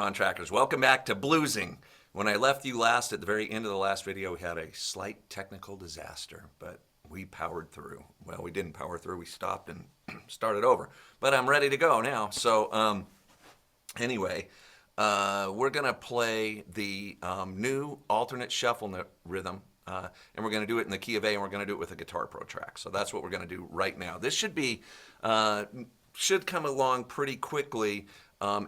on Trackers? Welcome back to Bluesing. When I left you last, at the very end of the last video, we had a slight technical disaster, but we powered through. Well, we didn't power through. We stopped and started over. But I'm ready to go now. So anyway, we're going to play the new alternate shuffle rhythm, and we're going to do it in the key of A, and we're going to do it with a Guitar Pro track. So that's what we're going to do right now. This should come along pretty quickly.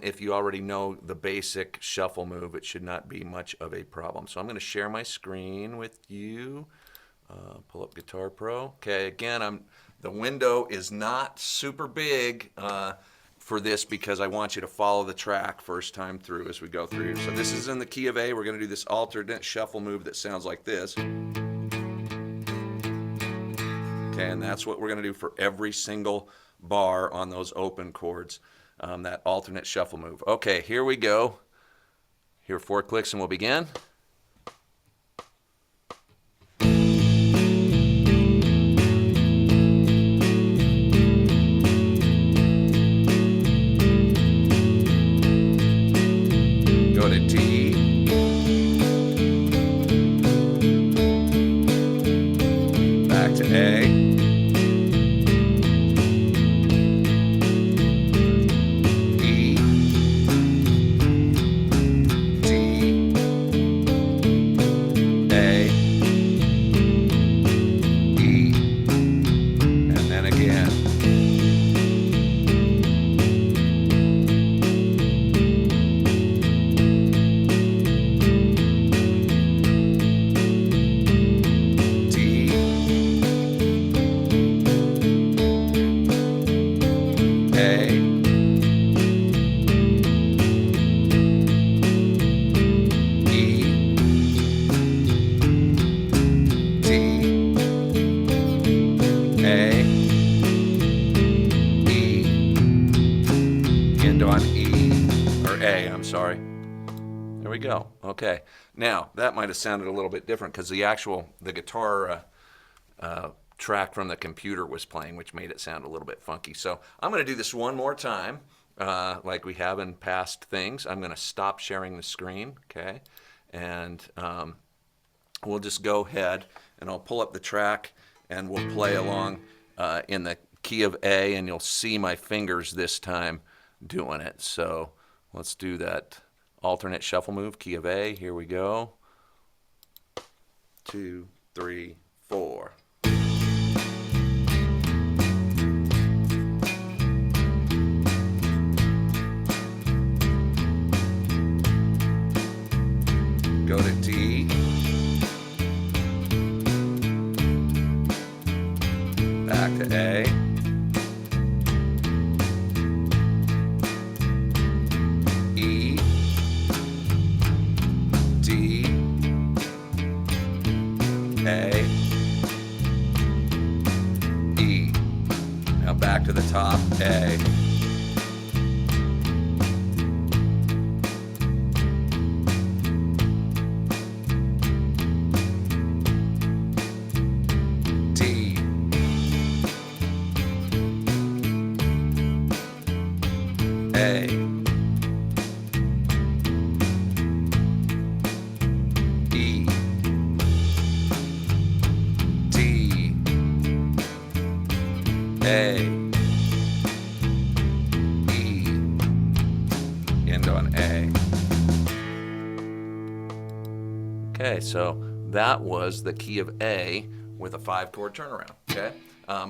If you already know the basic shuffle move, it should not be much of a problem. So I'm going to share my screen with you. Pull up Guitar Pro. Okay, again, the window is not super big for this because I want you to follow the track first time through as we go through. So this is in the key of A. We're going to do this alternate shuffle move that sounds like this. Okay, and that's what we're going to do for every single bar on those open chords. That alternate shuffle move. Okay, here we go. Here are 4 clicks and we'll begin. Go to D. Back to A. On E, or A, I'm sorry. There we go. Okay. Now, that might have sounded a little bit different because the guitar track from the computer was playing, which made it sound a little bit funky. So I'm going to do this one more time, like we have in past things. I'm going to stop sharing the screen, okay? And we'll just go ahead, and I'll pull up the track, and we'll play along in the key of A, and you'll see my fingers this time doing it. So let's do that alternate shuffle move, key of A. Here we go. 2, 3, 4. Go to D. Back to A. A, E. Now back to the top, A. D. A. E. A, E, end on A. Okay, so that was the key of A with a 5-chord turnaround, okay?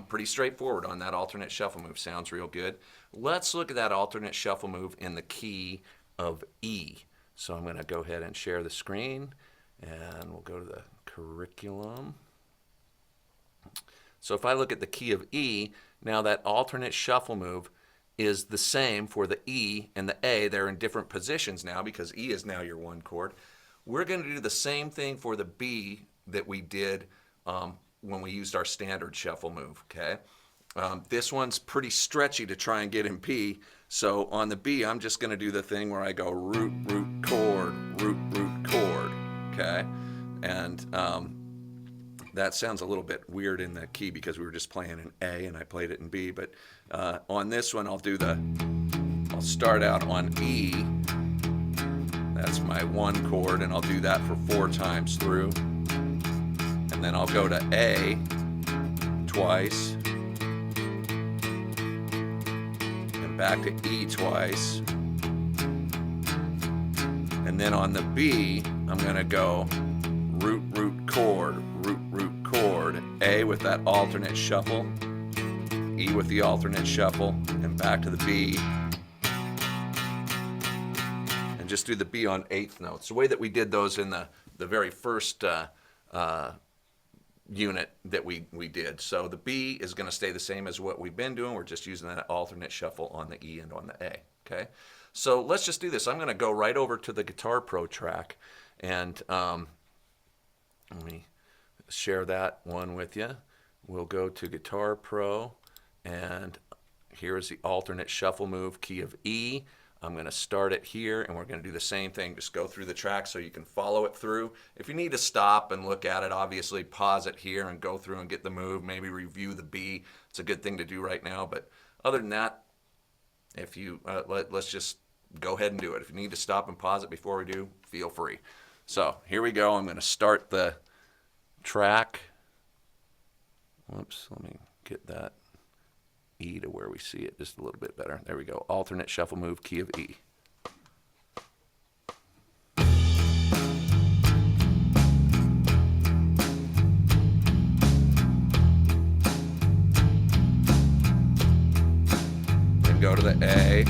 Pretty straightforward on that alternate shuffle move. Sounds real good. Let's look at that alternate shuffle move in the key of E. So I'm going to go ahead and share the screen, and we'll go to the curriculum. So if I look at the key of E, now that alternate shuffle move is the same for the E and the A. They're in different positions now because E is now your 1 chord. We're going to do the same thing for the B that we did when we used our standard shuffle move, okay? This one's pretty stretchy to try and get in B. So on the B, I'm just going to do the thing where I go root, root, chord, root, root, chord, okay? And that sounds a little bit weird in the key because we were just playing in A and I played it in B. But on this one, I'll start out on E, That's my 1 chord, and I'll do that for 4 times through. And then I'll go to A twice, and back to E twice. And then on the B, I'm going to go root, root, chord, root, root, chord, A with that alternate shuffle, E with the alternate shuffle, and back to the B. And just do the B on 8th notes. The way that we did those in the very first unit that we did. So the B is going to stay the same as what we've been doing. We're just using that alternate shuffle on the E and on the A. Okay, so let's just do this. I'm going to go right over to the Guitar Pro track, and let me share that one with you. We'll go to Guitar Pro, and here's the alternate shuffle move, key of E. I'm going to start it here, and we're going to do the same thing. Just go through the track so you can follow it through. If you need to stop and look at it, obviously pause it here and go through and get the move, maybe review the B. It's a good thing to do right now. But other than that, if you let's just go ahead and do it. If you need to stop and pause it before we do, feel free. So here we go. I'm going to start the track. Whoops, let me get that E to where we see it just a little bit better. There we go. Alternate shuffle move, key of E. Then go to the A.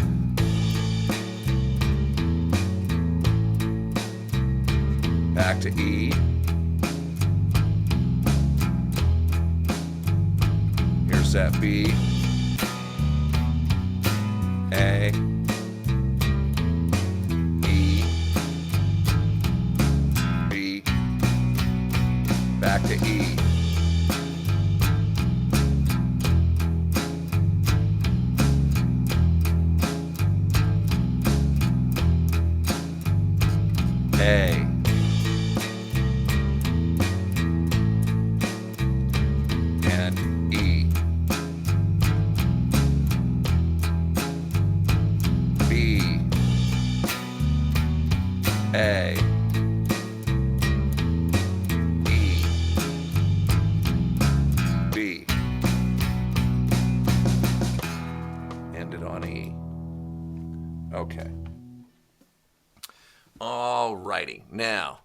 Back to E. Here's that B. A, E, B, back to E. A, and E. A, E, B, ended on E. Okay. Alrighty. Now,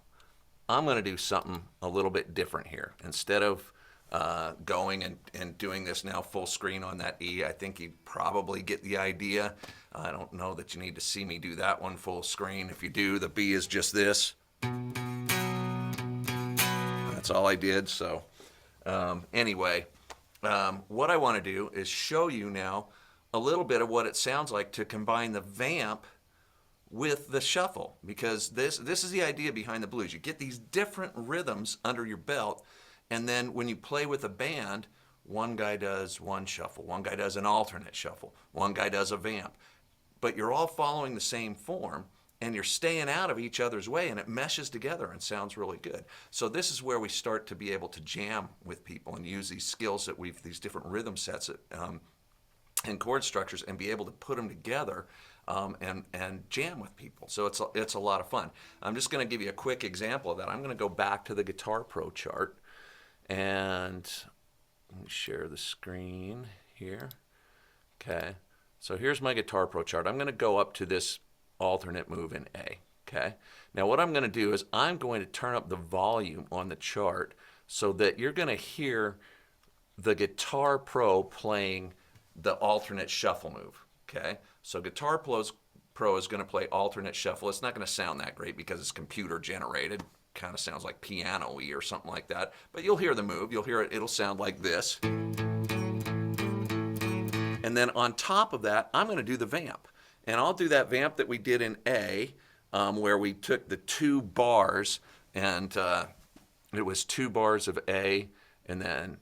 I'm going to do something a little bit different here. Instead of going and doing this now full screen on that E, I think you probably get the idea. I don't know that you need to see me do that one full screen. If you do, the B is just this. That's all I did. So anyway, what I want to do is show you now a little bit of what it sounds like to combine the vamp with the shuffle, because this is the idea behind the blues. You get these different rhythms under your belt, and then when you play with a band, one guy does one shuffle, one guy does an alternate shuffle, one guy does a vamp, but you're all following the same form, and you're staying out of each other's way, and it meshes together and sounds really good. So this is where we start to be able to jam with people and use these skills that these different rhythm sets and chord structures, and be able to put them together and jam with people. So it's a lot of fun. I'm just going to give you a quick example of that. I'm going to go back to the Guitar Pro chart, and let me share the screen here. Okay, so here's my Guitar Pro chart. I'm going to go up to this alternate move in A. Okay, now what I'm going to do is I'm going to turn up the volume on the chart so that you're going to hear the Guitar Pro playing the alternate shuffle move. Okay, so Guitar Pro is going to play alternate shuffle. It's not going to sound that great because it's computer generated. Kind of sounds like piano-y or something like that. But you'll hear the move. You'll hear it. It'll sound like this. And then on top of that, I'm going to do the vamp. And I'll do that vamp that we did in A, where we took the 2 bars, and it was 2 bars of A, and then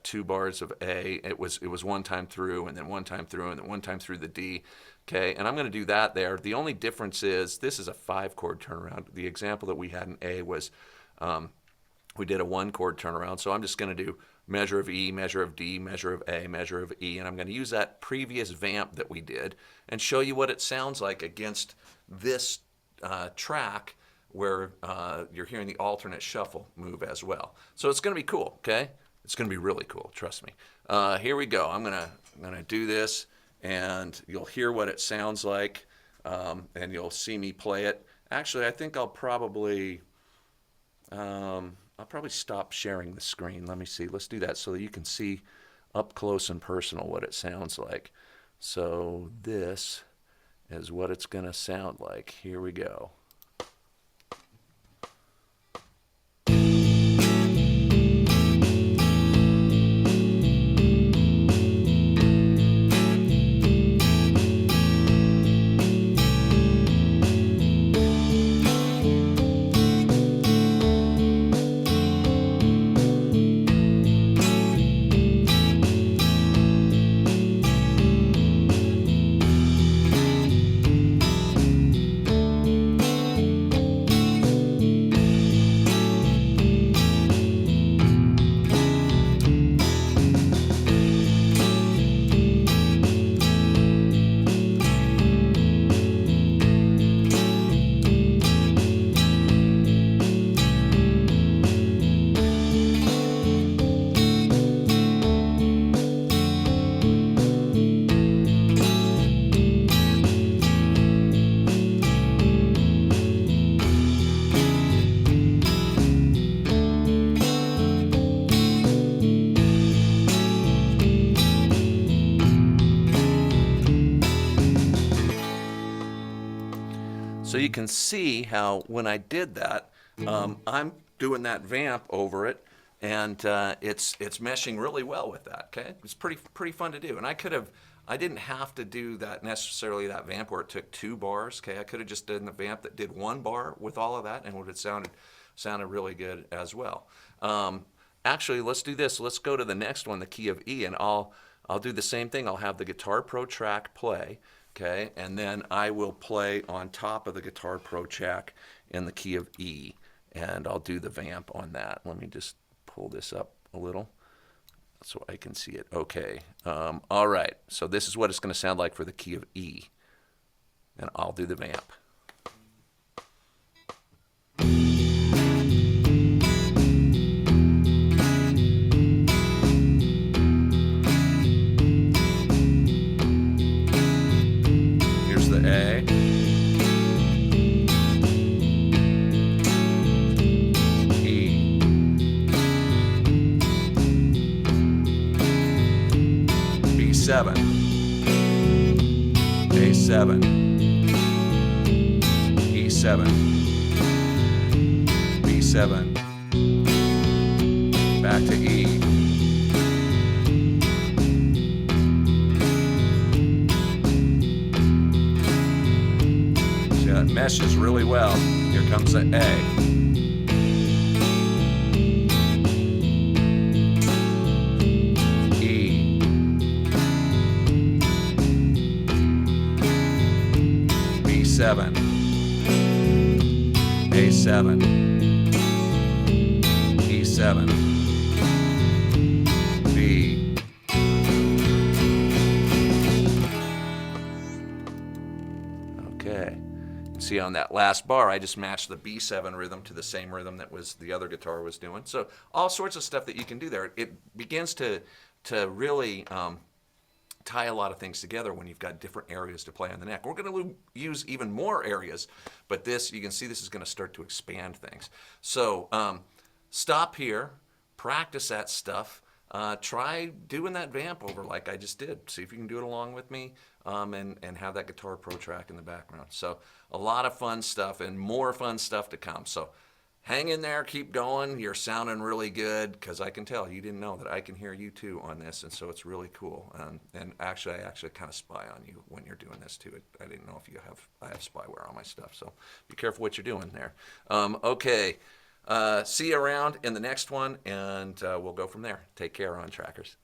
2 bars of A. It was one time through, and then one time through, and then one time through the D. Okay, and I'm going to do that there. The only difference is this is a 5-chord turnaround. The example that we had in A was we did a 1-chord turnaround. So I'm just going to do measure of E, measure of D, measure of A, measure of E, and I'm going to use that previous vamp that we did and show you what it sounds like against this track where you're hearing the alternate shuffle move as well. So it's going to be cool, okay? It's going to be really cool, trust me. Here we go. I'm gonna do this, and you'll hear what it sounds like, and you'll see me play it. Actually, I think I'll probably stop sharing the screen. Let me see. Let's do that so that you can see up close and personal what it sounds like. So this is what it's going to sound like. Here we go. So you can see how when I did that, I'm doing that vamp over it, and it's meshing really well with that. Okay, it's pretty fun to do. And I didn't have to do that necessarily that vamp where it took 2 bars. Okay, I could have just done the vamp that did 1 bar with all of that, and it would have sounded really good as well. Actually, let's do this. Let's go to the next one, the key of E, and I'll do the same thing. I'll have the Guitar Pro track play. Okay, and then I will play on top of the Guitar Pro track in the key of E, and I'll do the vamp on that. Let me just pull this up a little so I can see it. Okay, all right, so this is what it's going to sound like for the key of E, and I'll do the vamp. A, E, B7, A7, E7, B7, back to E. It meshes really well. Here comes the A. E. B7. A7. E7. B. Okay. See, on that last bar, I just matched the B7 rhythm to the same rhythm that was the other guitar was doing. So all sorts of stuff that you can do there. It begins to really tie a lot of things together when you've got different areas to play on the neck. We're going to use even more areas, but this, you can see this is going to start to expand things. So stop here, practice that stuff. Try doing that vamp over like I just did. See if you can do it along with me, and have that Guitar Pro track in the background. So a lot of fun stuff and more fun stuff to come. So hang in there, keep going. You're sounding really good, because I can tell you didn't know that I can hear you too on this, and so it's really cool. And actually, I kind of spy on you when you're doing this too. I didn't know if I have spyware on my stuff, so be careful what you're doing there. Okay. See you around in the next one, and we'll go from there. Take care, on Trackers.